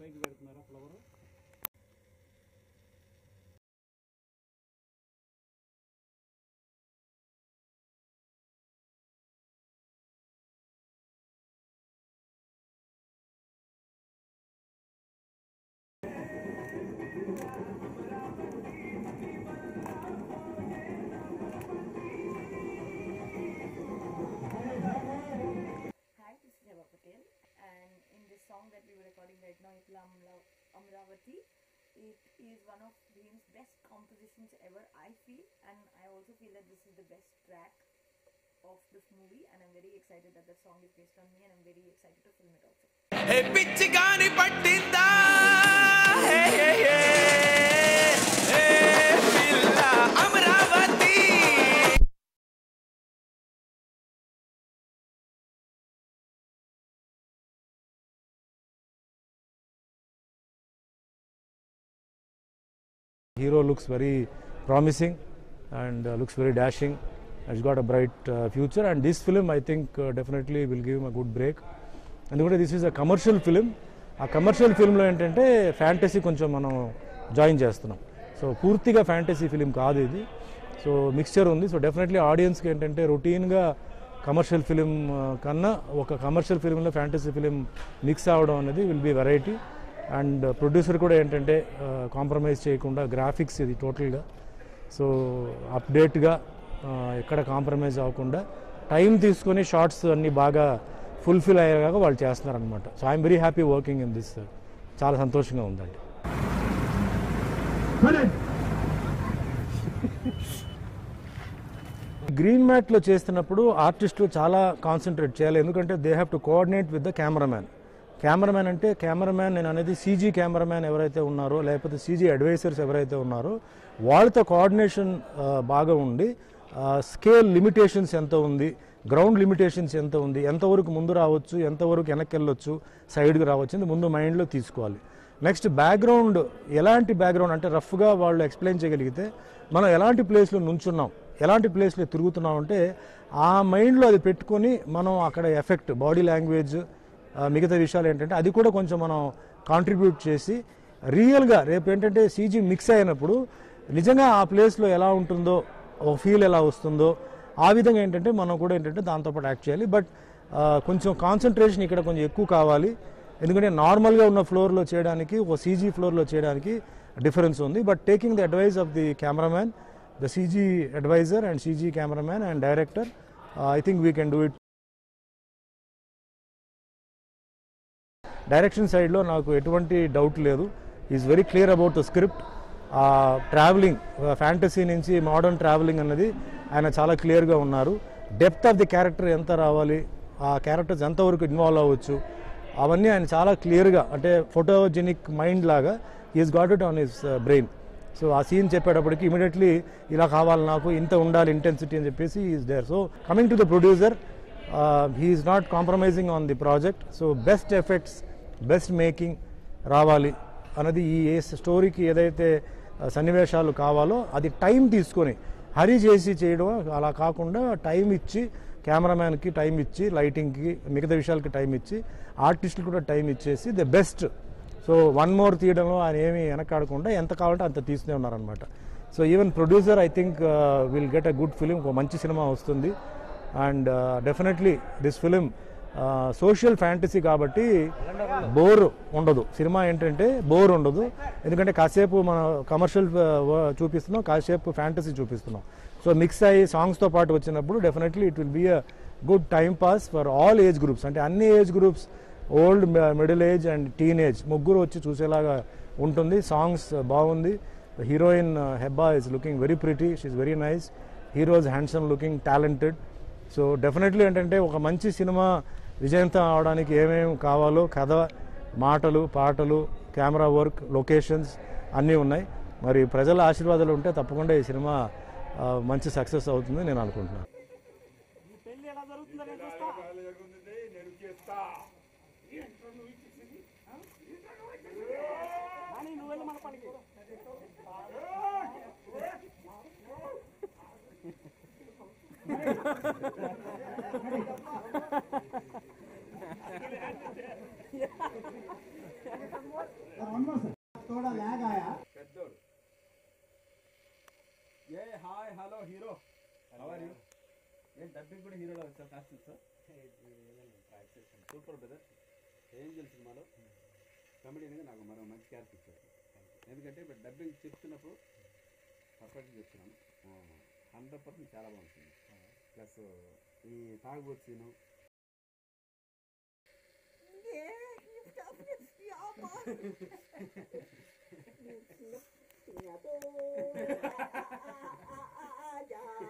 పైకి పెడుతున్నారా flower? And in this song that we were recording right now, Itla Amravati, it is one of Bhim's best compositions ever, I feel, and I also feel that this is the best track of this movie, and I'm very excited that the song is based on me, and I'm very excited to film it also. Hey pichi gaani pattinda, hey hey hey, hey pilla Amravati. Hero looks very promising and looks very dashing. He's got a bright future, and this film I think definitely will give him a good break. ఎందుకంటే this is a commercial film. ఆ commercial ఫిల్మ్లో ఏంటంటే fantasy కొంచెం మనం join చేస్తున్నాం. So పూర్తిగా fantasy film కాదు ఇది. So mixture ఉంది. సో డెఫినెట్లీ ఆడియన్స్కి ఏంటంటే రొటీన్గా కమర్షియల్ ఫిలిం కన్నా ఒక కమర్షియల్ ఫిలింలో ఫ్యాంటసీ ఫిలిం మిక్స్ అవ్వడం అనేది will be variety. And producer కూడా ఏంటంటే కాంప్రమైజ్ చేయకుండా గ్రాఫిక్స్ ఇది టోటల్గా సో అప్డేట్గా ఎక్కడ కాంప్రమైజ్ అవ్వకుండా టైం తీసుకొని షార్ట్స్ అన్నీ బాగా ఫుల్ఫిల్ అయ్యేలాగా వాళ్ళు చేస్తున్నారనమాట. So I'm very happy working in this. చాలా సంతోషంగా ఉందండి. గ్రీన్ మ్యాట్లో చేస్తున్నప్పుడు ఆర్టిస్టులు చాలా కాన్సన్ట్రేట్ చేయాలి. ఎందుకంటే they have to coordinate with the cameraman. Cameraman అంటే కెమెరామ్యాన్ నేను అనేది సీజీ కెమెరామ్యాన్ ఎవరైతే ఉన్నారో లేకపోతే సీజీ అడ్వైజర్స్ ఎవరైతే ఉన్నారో వాళ్ళతో కోఆర్డినేషన్ బాగా ఉండి స్కేల్ లిమిటేషన్స్ ఎంత ఉంది, గ్రౌండ్ లిమిటేషన్స్ ఎంత ఉంది, ఎంతవరకు ముందు రావచ్చు, ఎంతవరకు వెనక్కి వెళ్ళొచ్చు, సైడ్కి రావచ్చు ముందు మైండ్లో తీసుకోవాలి. నెక్స్ట్ బ్యాక్గ్రౌండ్, ఎలాంటి బ్యాక్గ్రౌండ్ అంటే రఫ్గా వాళ్ళు ఎక్స్ప్లెయిన్ చేయగలిగితే మనం ఎలాంటి ప్లేస్లో నుంచున్నాం, ఎలాంటి ప్లేస్లో తిరుగుతున్నాం అంటే ఆ మైండ్లో అది పెట్టుకొని మనం అక్కడ ఎఫెక్ట్, బాడీ లాంగ్వేజ్, మిగతా విషయాలు ఏంటంటే అది కూడా కొంచెం మనం కాంట్రిబ్యూట్ చేసి రియల్గా రేపు ఏంటంటే సీజీ మిక్స్ అయినప్పుడు నిజంగా ఆ ప్లేస్లో ఎలా ఉంటుందో, ఒక ఫీల్ ఎలా వస్తుందో ఆ విధంగా ఏంటంటే మనం కూడా ఏంటంటే దాంతోపాటు యాక్ట్ చేయాలి. బట్ కొంచెం కాన్సన్ట్రేషన్ ఇక్కడ కొంచెం ఎక్కువ కావాలి. ఎందుకంటే నార్మల్గా ఉన్న ఫ్లోర్లో చేయడానికి ఒక సీజీ ఫ్లోర్లో చేయడానికి డిఫరెన్స్ ఉంది. But taking the advice of the cameraman, the CG adviser and CG cameraman and director, I think we can do it. Direction సైడ్లో నాకు ఎటువంటి డౌట్ లేదు. Is very clear about the script. Travelling fantasy నుంచి modern travelling అన్నది ఆయన చాలా క్లియర్గా ఉన్నారు. డెప్త్ ఆఫ్ ది క్యారెక్టర్ ఎంత రావాలి, ఆ క్యారెక్టర్స్ ఎంతవరకు ఇన్వాల్వ్ అవ్వచ్చు, అవన్నీ ఆయన చాలా క్లియర్గా అంటే ఫోటోజెనిక్ మైండ్ లాగా is got it on his brain. So ఆ సీన్ చెప్పేటప్పటికి ఇమీడియట్లీ ఇలా కావాలి నాకు, ఇంత ఉండాలి ఇంటెన్సిటీ అని చెప్పేసి is there. So coming to the producer, he is not compromising on the project. So best effects, best making రావాలి అన్నది ఈ స్టోరీకి ఏదైతే సన్నివేశాలు కావాలో అది టైం తీసుకొని హరీ చేసి చేయడం అలా కాకుండా టైం ఇచ్చి, కెమెరామ్యాన్కి టైం ఇచ్చి, లైటింగ్కి, మిగతా విషయాలకి టైం ఇచ్చి, ఆర్టిస్టులు కూడా టైం ఇచ్చేసి the best. So one more తీయడంలో ఆయన ఏమీ వెనకాడకుండా ఎంత కావాలంటే అంత తీస్తూనే ఉన్నారనమాట. So even producer I think will get a good film, ఒక మంచి సినిమా వస్తుంది. And definitely this film social fantasy కాబట్టి బోర్ ఉండదు. సినిమా ఏంటంటే బోర్ ఉండదు. ఎందుకంటే కాసేపు మనం కమర్షియల్ చూపిస్తున్నాం, కాసేపు ఫ్యాంటసీ చూపిస్తున్నాం. సో మిక్స్ అయ్యి సాంగ్స్తో పాటు వచ్చినప్పుడు definitely it will be a good time pass for all age groups. అంటే అన్ని age groups, old, middle age and teenage ముగ్గురు వచ్చి చూసేలాగా ఉంటుంది. సాంగ్స్ బాగుంది. Heroine Hebah is looking very pretty, she's very nice. Heroes handsome looking, talented. So definitely ఏంటంటే ఒక మంచి సినిమా విజయంతం అవడానికి ఏమేమి కావాలో కథ, మాటలు, పాటలు, కెమెరా వర్క్, లొకేషన్స్ అన్నీ ఉన్నాయి. మరి ప్రజల ఆశీర్వాదాలు ఉంటే తప్పకుండా ఈ సినిమా మంచి సక్సెస్ అవుతుంది నేను అనుకుంటున్నాను. थोड़ा लैग आया పెద్దోడు ఏ hi hello hero how are you ఏం డబ్బింగ్ కూడా హీరోలో వచ్చావు costume sir super brother Angel సినిమాలో కమెడీగా నాకు మరో మంచి క్యారెక్టర్ ఇచ్చారు ఎందుకంటే ఇప్పుడు డబ్బింగ్ చెప్తున్నప్పుడు పర్ఫెక్ట్గా చెప్తున్నాను 100% చాలా బాగుంటుంది ప్లస్ ఈ తాగుబోతు సీను Yeah,